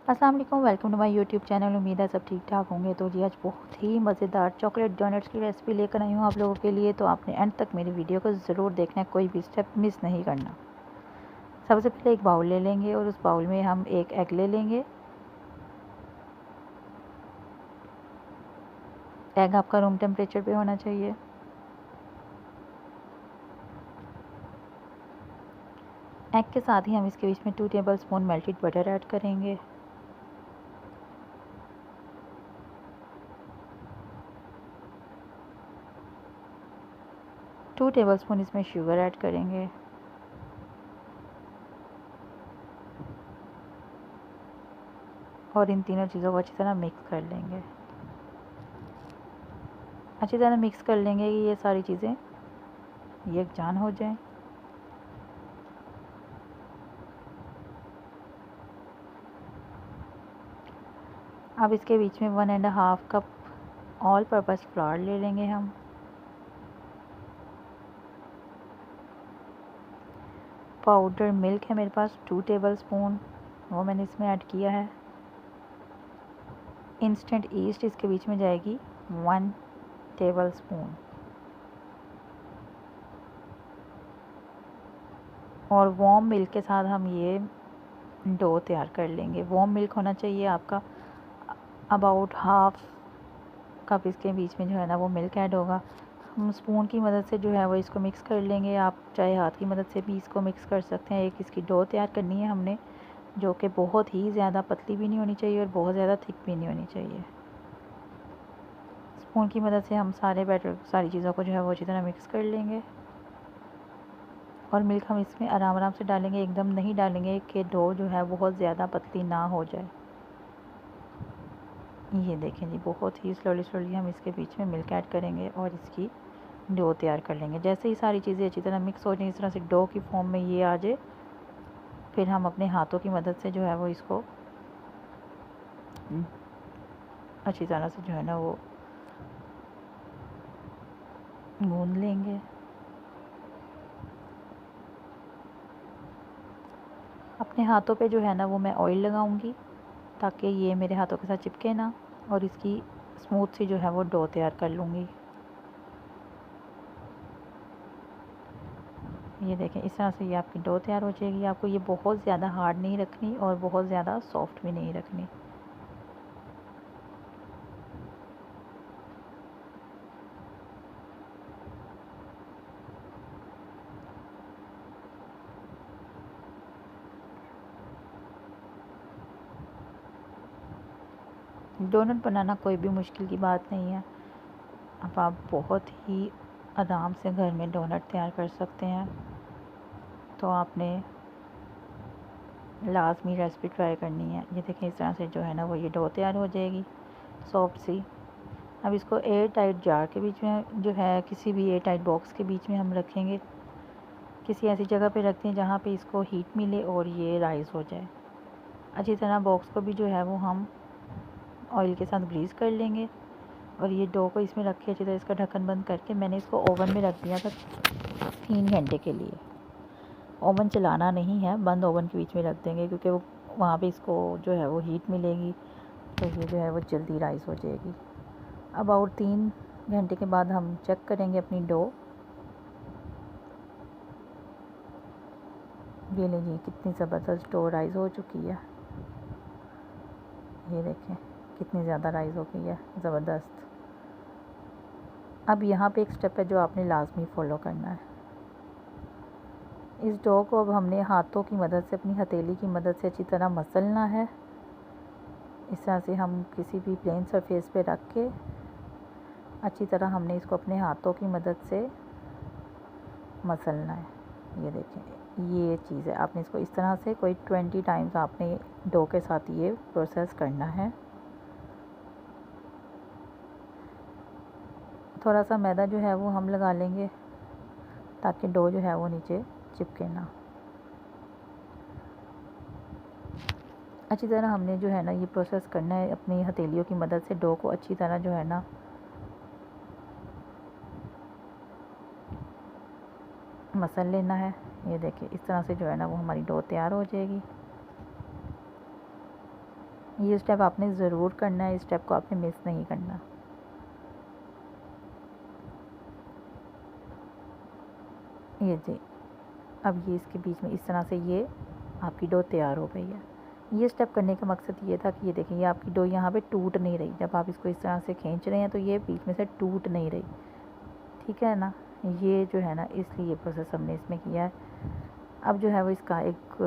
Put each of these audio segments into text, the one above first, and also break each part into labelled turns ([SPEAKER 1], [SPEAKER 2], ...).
[SPEAKER 1] अस्सलाम वालेकुम, welcome to my YouTube channel. उम्मीद है सब ठीक ठाक होंगे। तो जी आज बहुत ही मज़ेदार चॉकलेट डोनट्स की रेसिपी लेकर आई हूँ आप लोगों के लिए। तो आपने एंड तक मेरी वीडियो को ज़रूर देखना है, कोई भी स्टेप मिस नहीं करना। सबसे पहले एक बाउल ले लेंगे और उस बाउल में हम एक एग ले लेंगे। एग आपका रूम टेम्परेचर पे होना चाहिए। एग के साथ ही हम इसके बीच में 2 टेबलस्पून मेल्टेड बटर ऐड करेंगे। टू टेबलस्पून इसमें शुगर ऐड करेंगे। और इन तीनों चीज़ों को अच्छी तरह मिक्स कर लेंगे। अच्छी तरह मिक्स कर लेंगे कि ये सारी चीज़ें यकजान हो जाएं। अब इसके बीच में 1.5 कप ऑल पर्पस फ्लावर ले लेंगे हम। पाउडर मिल्क है मेरे पास 2 टेबलस्पून, वो मैंने इसमें ऐड किया है। इंस्टेंट ईस्ट इसके बीच में जाएगी 1 टेबलस्पून। और वार्म मिल्क के साथ हम ये डो तैयार कर लेंगे। वार्म मिल्क होना चाहिए आपका अबाउट हाफ कप। इसके बीच में जो है ना वो मिल्क ऐड होगा। हम स्पून की मदद से जो है वो इसको मिक्स कर लेंगे। आप चाहे हाथ की मदद से भी इसको मिक्स कर सकते हैं। एक इसकी डो तैयार करनी है हमने, जो कि बहुत ही ज़्यादा पतली भी नहीं होनी चाहिए और बहुत ज़्यादा थिक भी नहीं होनी चाहिए। स्पून की मदद से हम सारी चीज़ों को जो है वो अच्छी तरह मिक्स कर लेंगे। और मिल्क हम इसमें आराम आराम से डालेंगे, एकदम नहीं डालेंगे कि डो जो है बहुत ज़्यादा पतली ना हो जाए। ये देखें जी, बहुत ही स्लोली हम इसके बीच में मिल्क ऐड करेंगे और इसकी डो तैयार कर लेंगे। जैसे ही सारी चीज़ें अच्छी तरह मिक्स हो जाए, इस तरह से डो की फॉर्म में ये आ जाए, फिर हम अपने हाथों की मदद से जो है वो इसको अच्छी तरह से जो है ना वो गूंद लेंगे। अपने हाथों पे जो है ना वो मैं ऑयल लगाऊंगी ताकि ये मेरे हाथों के साथ चिपके ना, और इसकी स्मूथ सी जो है वो डो तैयार कर लूँगी। ये देखें, इस तरह से ये आपकी डो तैयार हो जाएगी। आपको ये बहुत ज़्यादा हार्ड नहीं रखनी और बहुत ज़्यादा सॉफ्ट भी नहीं रखनी। डोनट बनाना कोई भी मुश्किल की बात नहीं है। अब आप बहुत ही आराम से घर में डोनट तैयार कर सकते हैं। तो आपने लाजमी रेसिपी ट्राई करनी है। ये देखें, इस तरह से जो है ना वो ये डो तैयार हो जाएगी सॉफ्ट सी। अब इसको एयर टाइट जार के बीच में जो है, किसी भी एयर टाइट बॉक्स के बीच में हम रखेंगे। किसी ऐसी जगह पे रखते हैं जहाँ पे इसको हीट मिले और ये राइज़ हो जाए। अच्छी तरह बॉक्स को भी जो है वो हम ऑयल के साथ ग्रीस कर लेंगे। और ये डो को इसमें रख के अच्छी तरह इसका ढक्कन बंद करके मैंने इसको ओवन में रख दिया था 3 घंटे के लिए। ओवन चलाना नहीं है, बंद ओवन के बीच में रख देंगे, क्योंकि वो वहाँ पे इसको जो है वो हीट मिलेगी तो ये जो है वो जल्दी राइस हो जाएगी। अबाउट 3 घंटे के बाद हम चेक करेंगे अपनी डो। ये लीजिए, कितनी ज़बरदस्त डो राइस हो चुकी है। ये देखें कितनी ज़्यादा राइस हो गई है, ज़बरदस्त। अब यहाँ पे एक स्टेप है जो आपने लाजमी फ़ॉलो करना है। इस डो को अब हमने हाथों की मदद से, अपनी हथेली की मदद से अच्छी तरह मसलना है। इस तरह से हम किसी भी प्लेन सरफेस पे रख के अच्छी तरह हमने इसको अपने हाथों की मदद से मसलना है। ये देखें, ये चीज़ है, आपने इसको इस तरह से कोई 20 टाइम्स आपने डो के साथ ये प्रोसेस करना है। थोड़ा सा मैदा जो है वो हम लगा लेंगे ताकि डो जो है वो नीचे चिपके ना। अच्छी तरह हमने जो है ना ये प्रोसेस करना है, अपनी हथेलियों की मदद से डो को अच्छी तरह जो है ना मसल लेना है। ये देखिए, इस तरह से जो है ना वो हमारी डो तैयार हो जाएगी। ये स्टेप आपने ज़रूर करना है, इस स्टेप को आपने मिस नहीं करना। ये जी, अब ये इसके बीच में इस तरह से ये आपकी डो तैयार हो गई है। ये स्टेप करने का मकसद ये था कि ये देखें, ये आपकी डो यहाँ पे टूट नहीं रही। जब आप इसको इस तरह से खींच रहे हैं तो ये बीच में से टूट नहीं रही, ठीक है ना। ये जो है ना, इसलिए ये प्रोसेस हमने इसमें किया है। अब जो है वो इसका एक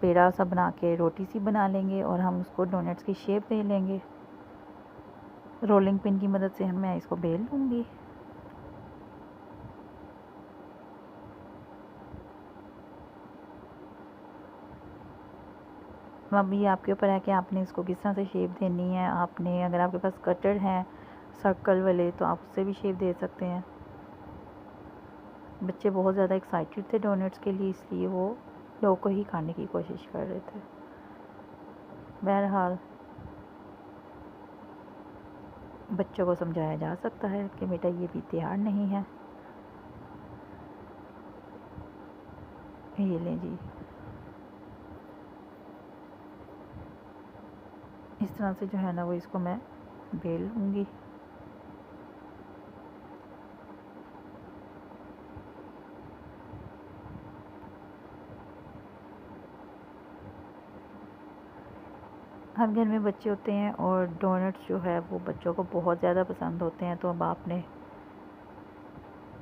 [SPEAKER 1] पेड़ा सा बना के रोटी सी बना लेंगे और हम उसको डोनट्स की शेप दे लेंगे। रोलिंग पिन की मदद से मैं इसको बेल लूँगी। अब ये आपके ऊपर है कि आपने इसको किस तरह से शेप देनी है। आपने, अगर आपके पास कटर हैं सर्कल वाले, तो आप उससे भी शेप दे सकते हैं। बच्चे बहुत ज़्यादा एक्साइटेड थे डोनट्स के लिए, इसलिए वो डो को ही खाने की कोशिश कर रहे थे। बहरहाल बच्चों को समझाया जा सकता है कि बेटा ये भी तैयार नहीं है। ये लें जी, इस तरह से जो है ना वो इसको मैं बेल लूँगी। हर घर में बच्चे होते हैं और डोनट्स जो है वो बच्चों को बहुत ज़्यादा पसंद होते हैं। तो अब आपने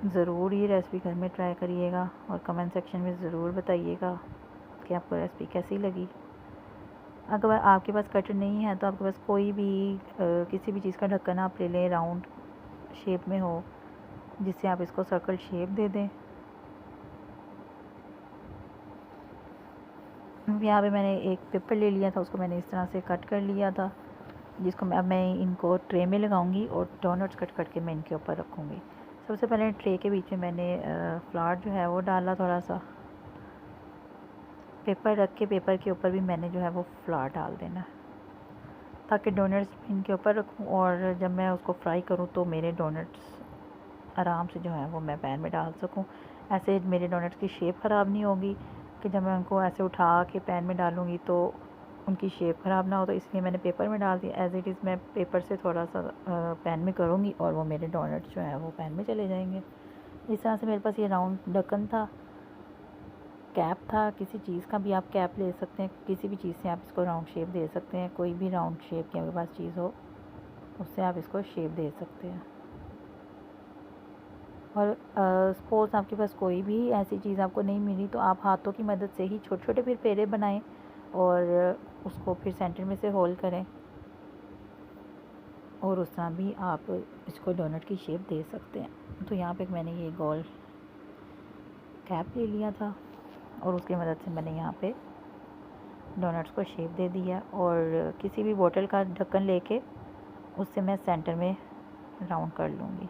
[SPEAKER 1] ज़रूर ये रेसिपी घर में ट्राई करिएगा और कमेंट सेक्शन में ज़रूर बताइएगा कि आपको रेसिपी कैसी लगी। अगर आपके पास कटर नहीं है तो आपके पास कोई भी किसी भी चीज़ का ढक्कन आप ले लें, राउंड शेप में हो, जिससे आप इसको सर्कल शेप दे दें। यहाँ पे मैंने एक पेपर ले लिया था, उसको मैंने इस तरह से कट कर लिया था, जिसको अब मैं इनको ट्रे में लगाऊंगी और डोनट्स कट करके मैं इनके ऊपर रखूँगी। सबसे पहले ट्रे के बीच में मैंने फ्लावर जो है वो डाला, थोड़ा सा पेपर रख के पेपर के ऊपर भी मैंने जो है वो फ्लावर डाल देना, ताकि डोनट्स इनके ऊपर रखूँ और जब मैं उसको फ्राई करूँ तो मेरे डोनट्स आराम से जो है वो मैं पैन में डाल सकूँ। ऐसे मेरे डोनट्स की शेप ख़राब नहीं होगी कि जब मैं उनको ऐसे उठा के पैन में डालूँगी तो उनकी शेप ख़राब ना हो। तो इसलिए मैंने पेपर में डाल दिया। एज़ इट इज़ मैं पेपर से थोड़ा सा पैन में करूँगी और वो मेरे डोनट्स जो है वो पैन में चले जाएंगे। इस तरह से मेरे पास ये राउंड ढक्कन था, कैप था, किसी चीज़ का भी आप कैप ले सकते हैं, किसी भी चीज़ से आप इसको राउंड शेप दे सकते हैं। कोई भी राउंड शेप की आपके पास चीज़ हो उससे आप इसको शेप दे सकते हैं। और सपोज़ आपके पास कोई भी ऐसी चीज़ आपको नहीं मिली तो आप हाथों की मदद से ही छोटे छोटे फिर पेड़े बनाएं और उसको फिर सेंटर में से होल करें और उस तरह भी आप इसको डोनट की शेप दे सकते हैं। तो यहाँ पे मैंने ये गोल कैप ले लिया था और उसकी मदद से मैंने यहाँ पे डोनट्स को शेप दे दिया और किसी भी बोतल का ढक्कन लेके उससे मैं सेंटर में राउंड कर लूँगी।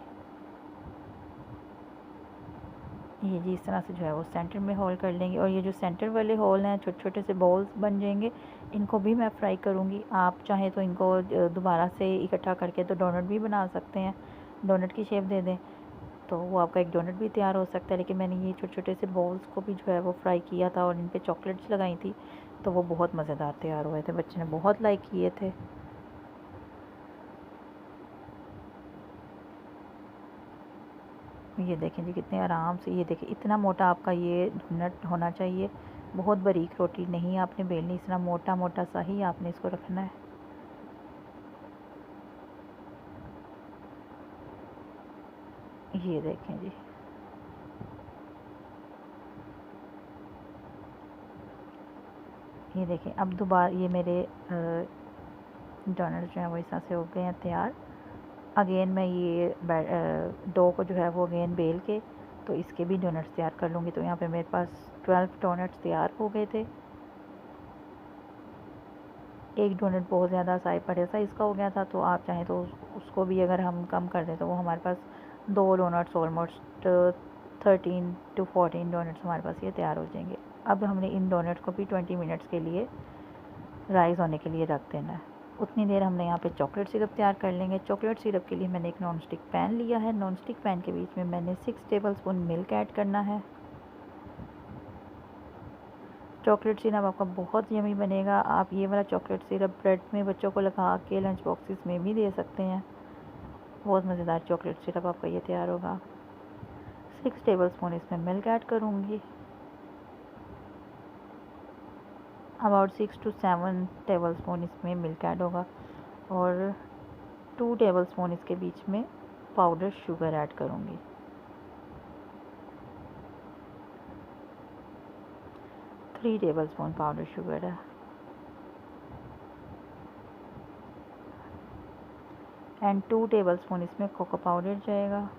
[SPEAKER 1] ये जी इस तरह से जो है वो सेंटर में होल कर लेंगे और ये जो सेंटर वाले होल हैं छोटे छोटे से बॉल्स बन जाएंगे, इनको भी मैं फ्राई करूँगी। आप चाहें तो इनको दोबारा से इकट्ठा करके तो डोनट भी बना सकते हैं, डोनट की शेप दे दें तो वो आपका एक डोनट भी तैयार हो सकता है। लेकिन मैंने ये छोटे छोटे से बॉल्स को भी जो है वो फ्राई किया था और इन पर चॉकलेट्स लगाई थी तो वो बहुत मज़ेदार तैयार हुए थे, बच्चे ने बहुत लाइक किए थे। ये देखें जी कितने आराम से, ये देखें इतना मोटा आपका ये डोनट होना चाहिए, बहुत बारीक रोटी नहीं आपने बेलनी, इतना मोटा मोटा सा ही आपने इसको रखना है। ये देखें जी, ये देखें अब दोबारा ये मेरे डोनट जो है वो इस तरह से हो गए हैं तैयार। अगेन मैं ये डो को जो है वो अगेन बेल के तो इसके भी डोनट्स तैयार कर लूँगी। तो यहाँ पे मेरे पास 12 डोनट्स तैयार हो गए थे। एक डोनट बहुत ज़्यादा बड़े साइज़ का हो गया था, तो आप चाहें तो उसको भी अगर हम कम कर दें तो वो हमारे पास 2 डोनट्स ऑलमोस्ट 13 to 14 डोनट्स हमारे पास ये तैयार हो जाएंगे। अब हमने इन डोनट्स को भी 20 मिनट्स के लिए राइज़ होने के लिए रख देना है। उतनी देर हमने यहाँ पे चॉकलेट सिरप तैयार कर लेंगे। चॉकलेट सिरप के लिए मैंने एक नॉन स्टिक पैन लिया है। नॉन स्टिक पैन के बीच में मैंने 6 टेबलस्पून मिल्क ऐड करना है। चॉकलेट सिरप आपका बहुत यमी बनेगा। आप ये वाला चॉकलेट सिरप ब्रेड में बच्चों को लगा के लंच बॉक्सेस में भी दे सकते हैं। बहुत मज़ेदार चॉकलेट सिरप आपका ये तैयार होगा। 6 टेबलस्पून इसमें मिल्क ऐड करूँगी। अबाउट 6 to 7 टेबलस्पून इसमें मिल्क ऐड होगा और 2 टेबलस्पून इसके बीच में पाउडर शुगर ऐड करूँगी। 3 टेबलस्पून पाउडर शुगर है एंड 2 टेबलस्पून इसमें कोको पाउडर जाएगा।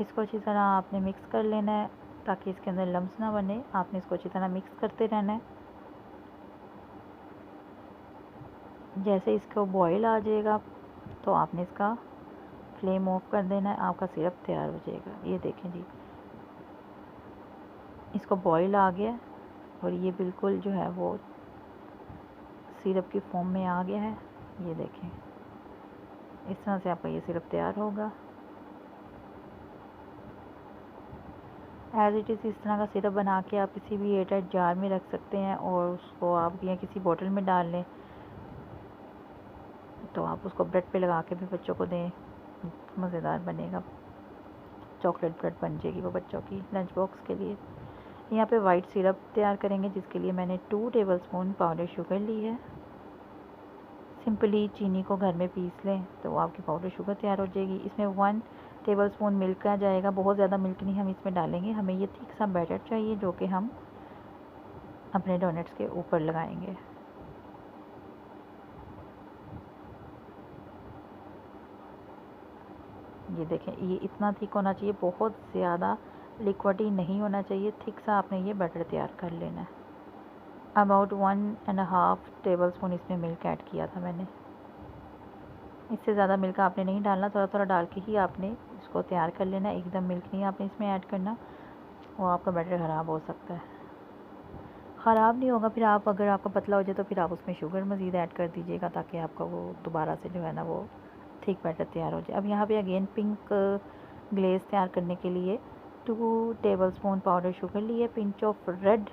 [SPEAKER 1] इसको अच्छी तरह आपने मिक्स कर लेना है ताकि इसके अंदर लम्स ना बने। आपने इसको अच्छी तरह मिक्स करते रहना है। जैसे इसको बॉईल आ जाएगा तो आपने इसका फ्लेम ऑफ कर देना है। आपका सिरप तैयार हो जाएगा। ये देखें जी, इसको बॉईल आ गया और ये बिल्कुल जो है वो सिरप की फॉर्म में आ गया है। ये देखें, इस तरह से आपका ये सिरप तैयार होगा। एज इट इज़ इस तरह का सिरप बना के आप किसी भी एयरटाइट जार में रख सकते हैं और उसको आप या किसी बोतल में डाल लें तो आप उसको ब्रेड पे लगा के भी बच्चों को दें। मज़ेदार बनेगा। चॉकलेट ब्रेड बन जाएगी वो बच्चों की लंच बॉक्स के लिए। यहाँ पे वाइट सिरप तैयार करेंगे जिसके लिए मैंने 2 टेबलस्पून पाउडर शुगर ली है। सिंपली चीनी को घर में पीस लें तो आपकी पाउडर शुगर तैयार हो जाएगी। इसमें 1 टेबलस्पून मिल्क का जाएगा। बहुत ज़्यादा मिल्क नहीं हम इसमें डालेंगे। हमें ये थिक सा बैटर चाहिए जो कि हम अपने डोनट्स के ऊपर लगाएंगे। ये देखें, ये इतना थिक होना चाहिए, बहुत ज़्यादा लिक्विडी नहीं होना चाहिए। थिक सा आपने ये बैटर तैयार कर लेना है। अबाउट 1.5 टेबलस्पून इसमें मिल्क ऐड किया था मैंने। इससे ज़्यादा मिल्क आपने नहीं डालना, थोड़ा थोड़ा डाल के ही आपने इसको तैयार कर लेना है। एकदम मिल्क नहीं आपने इसमें ऐड करना, वो आपका बैटर ख़राब हो सकता है। ख़राब नहीं होगा, फिर आप अगर आपका पतला हो जाए तो फिर आप उसमें शुगर मज़ीद ऐड कर दीजिएगा ताकि आपका वो दोबारा से जो है ना वो थिक बैटर तैयार हो जाए। अब यहाँ पे अगेन पिंक ग्लेज़ तैयार करने के लिए 2 टेबलस्पून पाउडर शुगर लिए। Pinch of red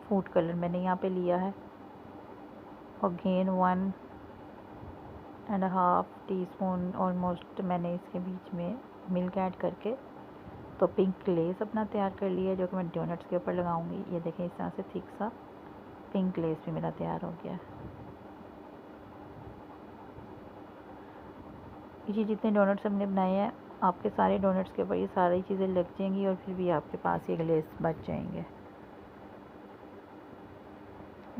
[SPEAKER 1] food colour मैंने यहाँ पे लिया है। अगेन 1.5 टीस्पून ऑलमोस्ट मैंने इसके बीच में मिल्क ऐड करके तो पिंक ग्लेज़ अपना तैयार कर लिया जो कि मैं डोनट्स के ऊपर लगाऊंगी। ये देखें, इस तरह से थिक सा पिंक ग्लेज़ भी मेरा तैयार हो गया। ये जितने डोनट्स हमने बनाए हैं आपके सारे डोनट्स के ऊपर ये सारी चीज़ें लग जाएंगी और फिर भी आपके पास ये ग्लेज़ बच जाएंगे।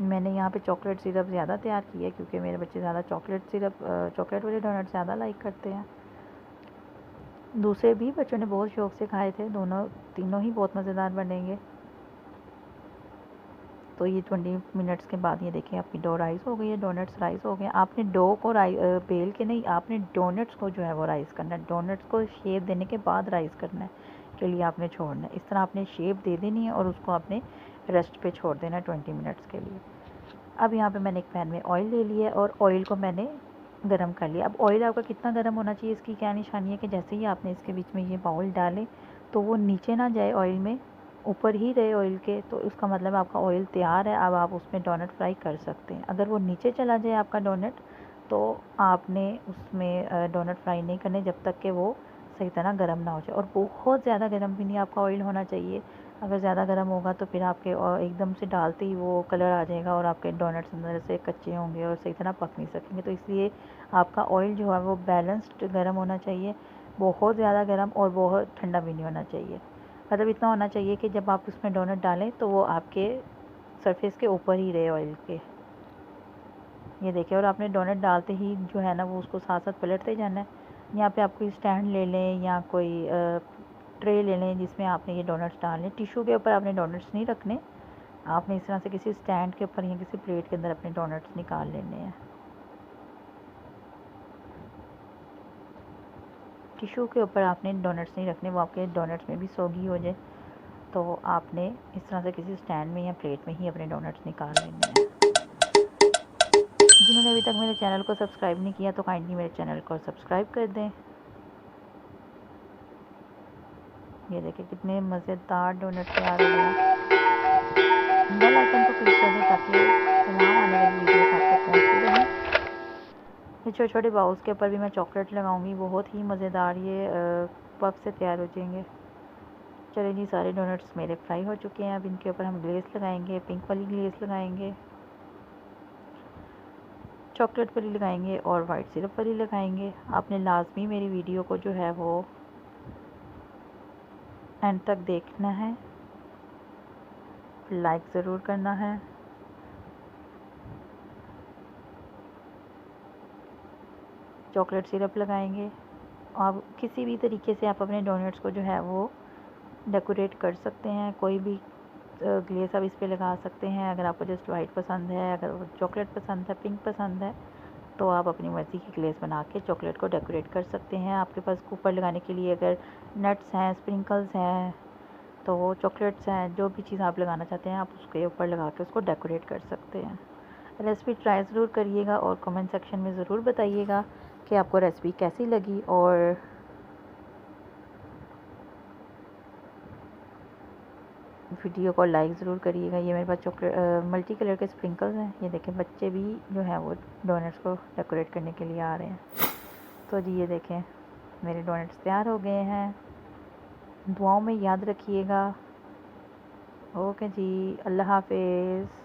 [SPEAKER 1] मैंने यहाँ पे चॉकलेट सिरप ज़्यादा तैयार किया है क्योंकि मेरे बच्चे ज़्यादा चॉकलेट वाले डोनट ज़्यादा लाइक करते हैं। दूसरे भी बच्चों ने बहुत शौक़ से खाए थे। तीनों ही बहुत मज़ेदार बनेंगे। तो ये 20 मिनट्स के बाद ये देखिए आपकी डो राइस हो गई है, डोनट्स राइस हो गए। आपने डो को बेल के नहीं, आपने डोनट्स को जो है वो राइस करना है। डोनट्स को शेप देने के बाद राइस करना है के लिए आपने छोड़ना है। इस तरह आपने शेप दे देनी है और उसको आपने रेस्ट पे छोड़ देना है 20 मिनट्स के लिए। अब यहाँ पे मैंने एक पैन में ऑयल ले लिया और ऑयल को मैंने गरम कर लिया। अब ऑयल आपका कितना गरम होना चाहिए इसकी क्या निशानी है कि जैसे ही आपने इसके बीच में ये बाउल डालें तो वो नीचे ना जाए ऑयल में, ऊपर ही रहे ऑयल के, तो उसका मतलब आपका ऑयल तैयार है। अब आप उसमें डोनट फ्राई कर सकते हैं। अगर वो नीचे चला जाए आपका डोनट तो आपने उसमें डोनट फ्राई नहीं करने जब तक कि वो सही तरह गर्म ना हो जाए। और बहुत ज़्यादा गर्म भी नहीं आपका ऑयल होना चाहिए। अगर ज़्यादा गर्म होगा तो फिर आपके एकदम से डालते ही वो कलर आ जाएगा और आपके डोनट्स अंदर से कच्चे होंगे और सही तरह पक नहीं सकेंगे। तो इसलिए आपका ऑयल जो है वो बैलेंस्ड गर्म होना चाहिए। बहुत ज़्यादा गर्म और बहुत ठंडा भी नहीं होना चाहिए। मतलब इतना होना चाहिए कि जब आप उसमें डोनट डालें तो वो आपके सरफेस के ऊपर ही रहे ऑयल के। ये देखिए, और आपने डोनट डालते ही जो है ना वो उसको साथ साथ पलटते जाना है। यहाँ पे आप कोई स्टैंड ले लें या कोई ट्रे ले लें जिसमें आपने ये डोनट्स डालने। टिश्यू के ऊपर आपने डोनट्स नहीं रखने, आपने इस तरह से किसी स्टैंड के ऊपर या किसी प्लेट के अंदर अपने डोनट्स निकाल लेने हैं। टिश्यू के ऊपर आपने डोनट्स नहीं रखने, वो आपके डोनट्स में भी सोगी हो जाए। तो आपने इस तरह से किसी स्टैंड में या प्लेट में ही अपने डोनट्स निकाल लेने हैं। जिन्होंने अभी तक मेरे चैनल को सब्सक्राइब नहीं किया तो काइंडली मेरे चैनल को सब्सक्राइब कर दें। ये देखिए कितने मज़ेदार डोनट तैयार हो गए हैं। बेल आइकन को क्लिक कर दें ताकि तमाम आने वाली वीडियोस आप तक पहुंचती रहें। ये छोटे छोटे बाउल्स के ऊपर भी मैं चॉकलेट लगाऊंगी, बहुत ही मज़ेदार ये पफ से तैयार हो जाएंगे। चलिए जी, सारे डोनट्स मेरे फ्राई हो चुके हैं। अब इनके ऊपर हम ग्लेस लगाएंगे, पिंक वाली ग्लेस लगाएंगे, चॉकलेट वाली लगाएंगे और वाइट सिरप वाली लगाएंगे। आपने लाजमी मेरी वीडियो को जो है वो एंड तक देखना है, लाइक ज़रूर करना है। चॉकलेट सिरप लगाएंगे। आप किसी भी तरीके से आप अपने डोनट्स को जो है वो डेकोरेट कर सकते हैं, कोई भी ग्लेस आप इस पर लगा सकते हैं। अगर आपको जस्ट वाइट पसंद है, अगर चॉकलेट पसंद है, पिंक पसंद है, तो आप अपनी मर्ज़ी की ग्लेस बना के चॉकलेट को डेकोरेट कर सकते हैं। आपके पास ऊपर लगाने के लिए अगर नट्स हैं, स्प्रिंकल्स हैं, तो वो चॉकलेट्स हैं, जो भी चीज़ आप लगाना चाहते हैं आप उसके ऊपर लगा के उसको डेकोरेट कर सकते हैं। रेसिपी ट्राई ज़रूर करिएगा और कमेंट सेक्शन में ज़रूर बताइएगा कि आपको रेसिपी कैसी लगी, और वीडियो को लाइक ज़रूर करिएगा। ये मेरे पास चॉकलेट मल्टी कलर के स्प्रिंकल्स हैं। ये देखें, बच्चे भी जो हैं वो डोनट्स को डेकोरेट करने के लिए आ रहे हैं। तो जी ये देखें, मेरे डोनट्स तैयार हो गए हैं। दुआओं में याद रखिएगा। ओके जी, अल्लाह हाफिज़।